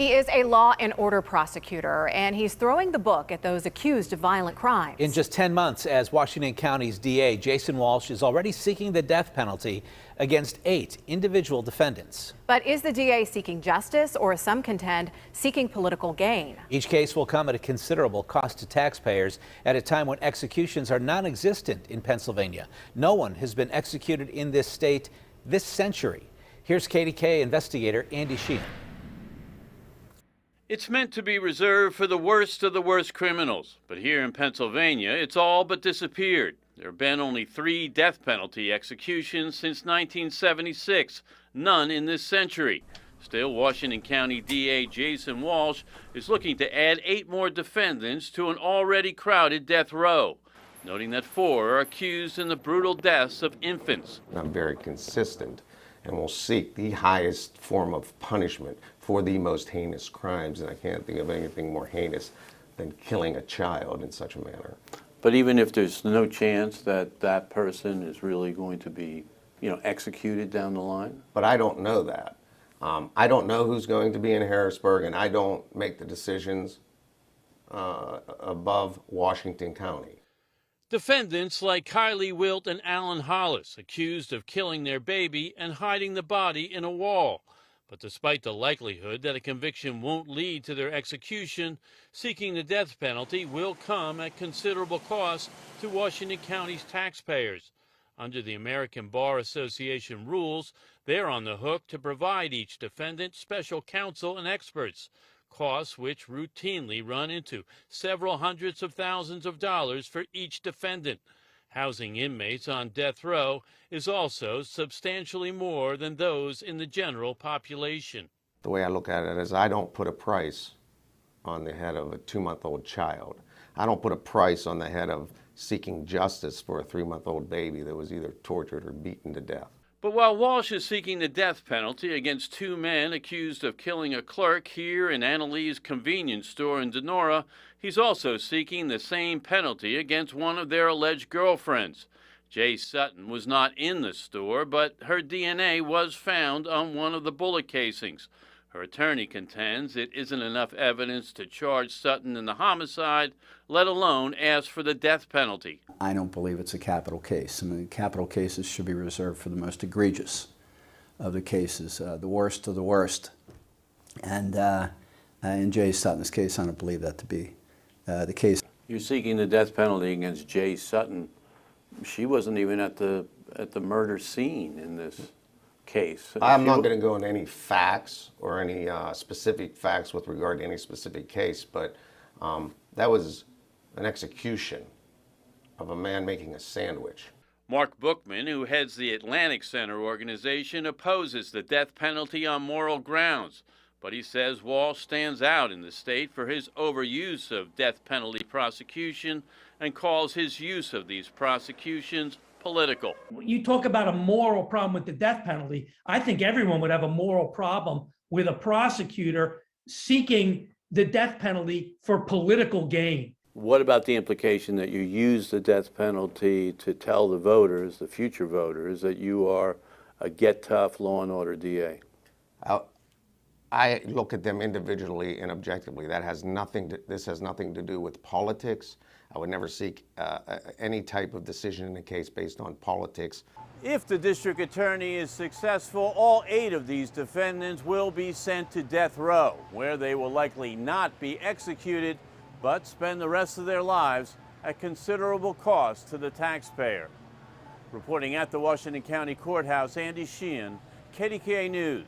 He is a law and order prosecutor, and he's throwing the book at those accused of violent crimes. In just 10 months as Washington County's DA, Jason Walsh is already seeking the death penalty against 8 individual defendants. But is the DA seeking justice, or as some contend, seeking political gain? Each case will come at a considerable cost to taxpayers at a time when executions are non-existent in Pennsylvania. No one has been executed in this state this century. Here's KDKA investigator Andy Sheehan. It's meant to be reserved for the worst of the worst criminals, but here in Pennsylvania, it's all but disappeared. There have been only 3 death penalty executions since 1976, none in this century. Still, Washington County DA Jason Walsh is looking to add 8 more defendants to an already crowded death row, noting that 4 are accused in the brutal deaths of infants. I'm very consistent and will seek the highest form of punishment for the most heinous crimes, and I can't think of anything more heinous than killing a child in such a manner. But even if there's no chance that that person is really going to be, executed down the line? But I don't know that. I don't know who's going to be in Harrisburg, and I don't make the decisions above Washington County. Defendants like Kylie Wilt and Alan Hollis, accused of killing their baby and hiding the body in a wall. But despite the likelihood that a conviction won't lead to their execution, seeking the death penalty will come at considerable cost to Washington County's taxpayers. Under the American Bar Association rules, they're on the hook to provide each defendant special counsel and experts, costs which routinely run into several hundreds of thousands of dollars for each defendant. Housing inmates on death row is also substantially more than those in the general population. The way I look at it is I don't put a price on the head of a 2-month-old child. I don't put a price on the head of seeking justice for a 3-month-old baby that was either tortured or beaten to death. But while Walsh is seeking the death penalty against 2 men accused of killing a clerk here in Annalee's convenience store in Denora, he's also seeking the same penalty against one of their alleged girlfriends. Jay Sutton was not in the store, but her DNA was found on one of the bullet casings. Her attorney contends it isn't enough evidence to charge Sutton in the homicide, let alone ask for the death penalty. I don't believe it's a capital case. I mean, capital cases should be reserved for the most egregious of the cases, the worst of the worst. And in Jay Sutton's case, I don't believe that to be the case. You're seeking the death penalty against Jay Sutton. She wasn't even at the murder scene in this case. I'm not going to go into any facts or any specific facts with regard to any specific case, but that was an execution of a man making a sandwich. Mark Bookman, who heads the Atlantic Center organization, opposes the death penalty on moral grounds, but he says Walsh stands out in the state for his overuse of death penalty prosecution and calls his use of these prosecutions political. You talk about a moral problem with the death penalty. I think everyone would have a moral problem with a prosecutor seeking the death penalty for political gain. What about the implication that you use the death penalty to tell the voters, the future voters, that you are a get-tough law and order DA? I look at them individually and objectively. This has nothing to do with politics. I would never seek any type of decision in a case based on politics. If the district attorney is successful, all 8 of these defendants will be sent to death row, where they will likely not be executed, but spend the rest of their lives at considerable cost to the taxpayer. Reporting at the Washington County Courthouse, Andy Sheehan, KDKA News.